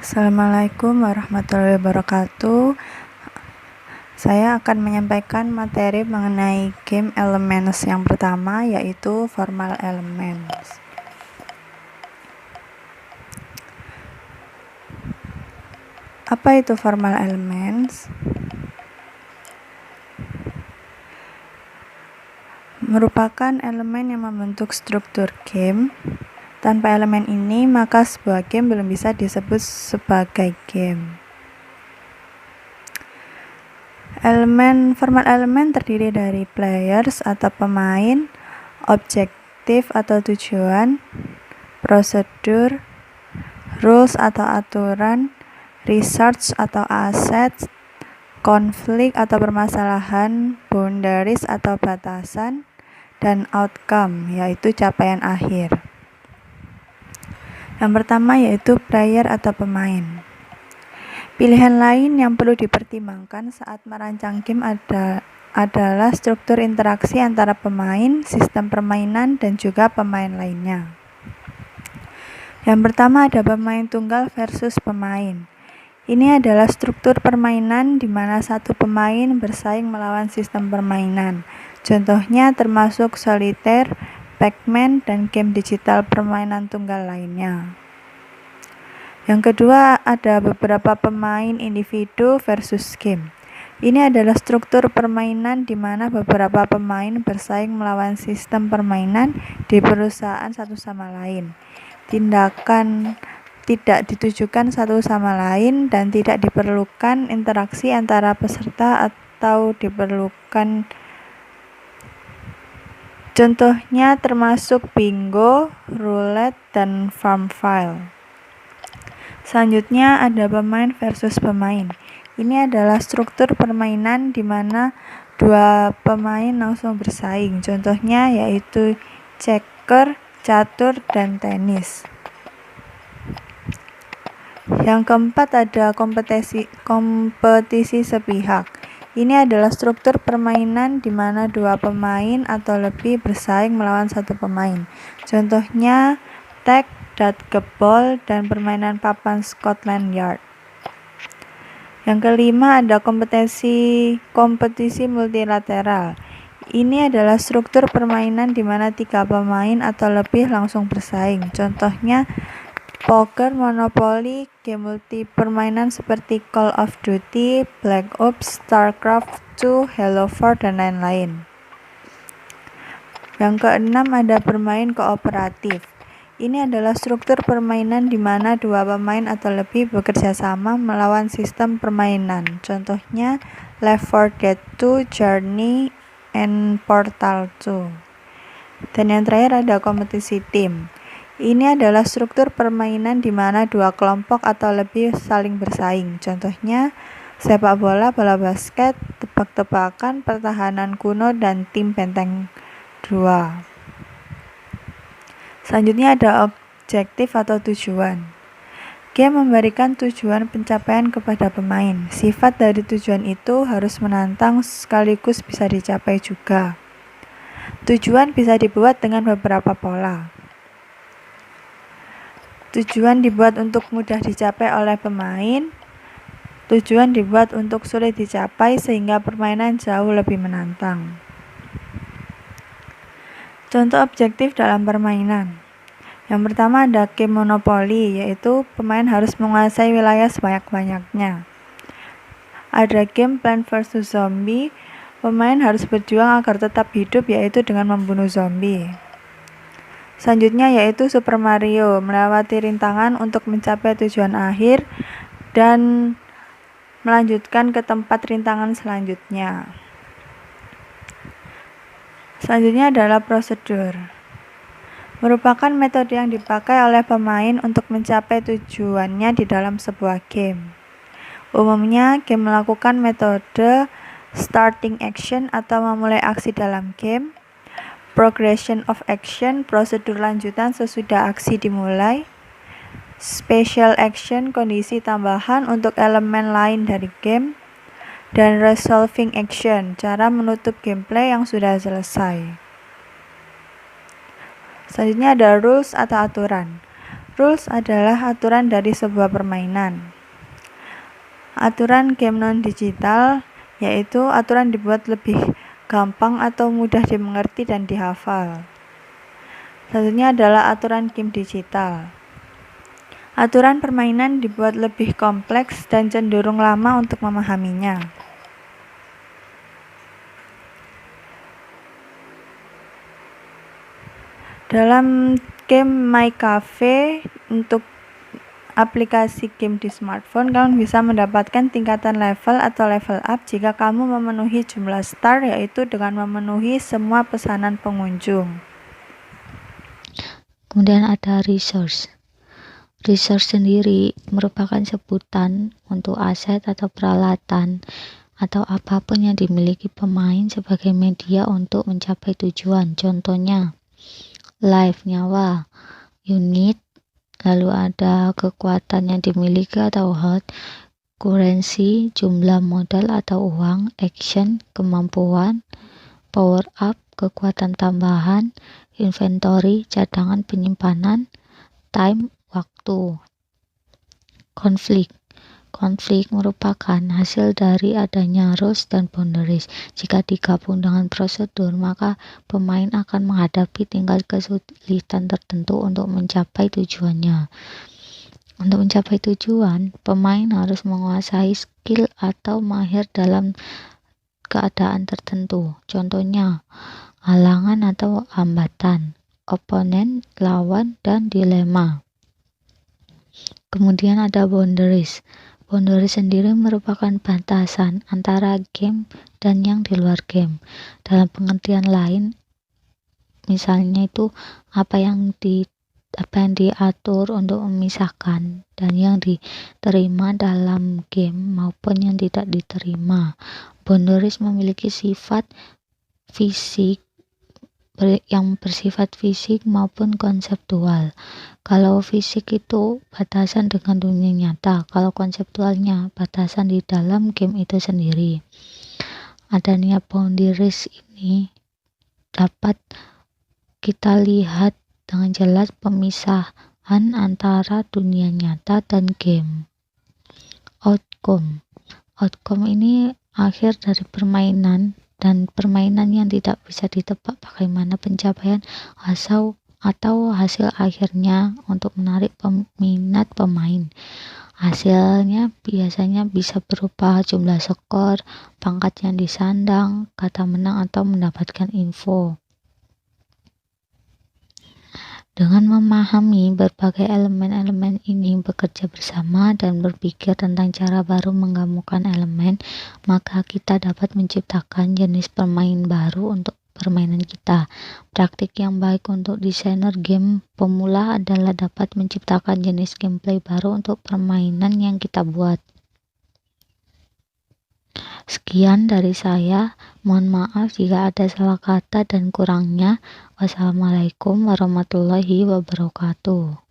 Assalamualaikum warahmatullahi wabarakatuh. Saya akan menyampaikan materi mengenai game elements yang pertama, yaitu formal elements. Apa itu formal elements? Merupakan elemen yang membentuk struktur game. Tanpa elemen ini, maka sebuah game belum bisa disebut sebagai game. Formal elemen terdiri dari players atau pemain, objektif atau tujuan, prosedur, rules atau aturan, resource atau aset, konflik atau permasalahan, boundaries atau batasan, dan outcome yaitu capaian akhir. Yang pertama yaitu player atau pemain. Pilihan lain yang perlu dipertimbangkan saat merancang game adalah struktur interaksi antara pemain, sistem permainan, dan juga pemain lainnya. Yang pertama ada pemain tunggal versus pemain. Ini adalah struktur permainan di mana satu pemain bersaing melawan sistem permainan. Contohnya termasuk solitaire, Pac-Man, dan game digital permainan tunggal lainnya. Yang kedua, ada beberapa pemain individu versus game. Ini adalah struktur permainan di mana beberapa pemain bersaing melawan sistem permainan di perusahaan satu sama lain. Tindakan tidak ditujukan satu sama lain dan tidak diperlukan interaksi antara peserta atau diperlukan. Contohnya termasuk bingo, roulette, dan Farmville. Selanjutnya ada pemain versus pemain. Ini adalah struktur permainan di mana dua pemain langsung bersaing. Contohnya yaitu checker, catur, dan tenis. Yang keempat ada kompetisi sepihak. Ini adalah struktur permainan di mana dua pemain atau lebih bersaing melawan satu pemain. Contohnya tag, dodgeball, dan permainan papan Scotland Yard. Yang kelima ada kompetisi multilateral. Ini adalah struktur permainan di mana 3 pemain atau lebih langsung bersaing. Contohnya poker, Monopoly, game multi permainan seperti Call of Duty, Black Ops, StarCraft 2, Halo 4, dan lain-lain. Yang keenam ada bermain kooperatif. Ini adalah struktur permainan di mana 2 pemain atau lebih bekerja sama melawan sistem permainan. Contohnya Left 4 Dead 2, Journey, and Portal 2. Dan yang terakhir ada kompetisi tim. Ini adalah struktur permainan di mana 2 kelompok atau lebih saling bersaing. Contohnya sepak bola, bola basket, tebak-tebakan, pertahanan kuno, dan tim benteng 2. Selanjutnya ada objektif atau tujuan. Game memberikan tujuan pencapaian kepada pemain. Sifat dari tujuan itu harus menantang sekaligus bisa dicapai juga. Tujuan bisa dibuat dengan beberapa pola. Tujuan dibuat untuk mudah dicapai oleh pemain. Tujuan dibuat untuk sulit dicapai sehingga permainan jauh lebih menantang. Contoh objektif dalam permainan. Yang pertama ada game Monopoly, yaitu pemain harus menguasai wilayah sebanyak-banyaknya. Ada game Plants vs Zombie, pemain harus berjuang agar tetap hidup, yaitu dengan membunuh zombie. Selanjutnya yaitu Super Mario, melewati rintangan untuk mencapai tujuan akhir dan melanjutkan ke tempat rintangan selanjutnya. Selanjutnya adalah prosedur. Merupakan metode yang dipakai oleh pemain untuk mencapai tujuannya di dalam sebuah game. Umumnya, game melakukan metode starting action atau memulai aksi dalam game, progression of action, prosedur lanjutan sesudah aksi dimulai, special action, kondisi tambahan untuk elemen lain dari game, dan resolving action, cara menutup gameplay yang sudah selesai. Selanjutnya ada rules atau aturan. Rules adalah aturan dari sebuah permainan. Aturan game non-digital yaitu aturan dibuat lebih gampang atau mudah dimengerti dan dihafal. Satunya adalah aturan game digital. Aturan permainan dibuat lebih kompleks dan cenderung lama untuk memahaminya. Dalam game My Cafe untuk aplikasi game di smartphone, kamu bisa mendapatkan tingkatan level atau level up jika kamu memenuhi jumlah star, yaitu dengan memenuhi semua pesanan pengunjung. Kemudian ada resource. Resource sendiri merupakan sebutan untuk aset atau peralatan atau apapun yang dimiliki pemain sebagai media untuk mencapai tujuan. Contohnya, life, nyawa, unit, lalu ada kekuatan yang dimiliki atau health, currency, jumlah modal atau uang, action, kemampuan, power up, kekuatan tambahan, inventory, cadangan penyimpanan, time, waktu. Konflik merupakan hasil dari adanya rules dan boundaries. Jika digabung dengan prosedur, maka pemain akan menghadapi tingkat kesulitan tertentu untuk mencapai tujuannya. Untuk mencapai tujuan, pemain harus menguasai skill atau mahir dalam keadaan tertentu. Contohnya, halangan atau hambatan, oponen, lawan, dan dilema. Kemudian ada boundaries. Boundaries sendiri merupakan batasan antara game dan yang di luar game. Dalam pengertian lain, misalnya itu apa yang diatur untuk memisahkan dan yang diterima dalam game maupun yang tidak diterima. Boundaries memiliki sifat fisik yang bersifat fisik maupun konseptual. Kalau fisik itu batasan dengan dunia nyata, kalau konseptualnya batasan di dalam game itu sendiri. Adanya boundaries ini dapat kita lihat dengan jelas pemisahan antara dunia nyata dan game. Outcome ini akhir dari permainan, dan permainan yang tidak bisa ditebak bagaimana pencapaian atau hasil akhirnya untuk menarik minat pemain. Hasilnya biasanya bisa berupa jumlah skor, pangkat yang disandang, kata menang, atau mendapatkan info. Dengan memahami berbagai elemen-elemen ini bekerja bersama dan berpikir tentang cara baru menggabungkan elemen, maka kita dapat menciptakan jenis permain baru untuk permainan kita. Praktik yang baik untuk desainer game pemula adalah dapat menciptakan jenis gameplay baru untuk permainan yang kita buat. Sekian dari saya, mohon maaf jika ada salah kata dan kurangnya. Wassalamualaikum warahmatullahi wabarakatuh.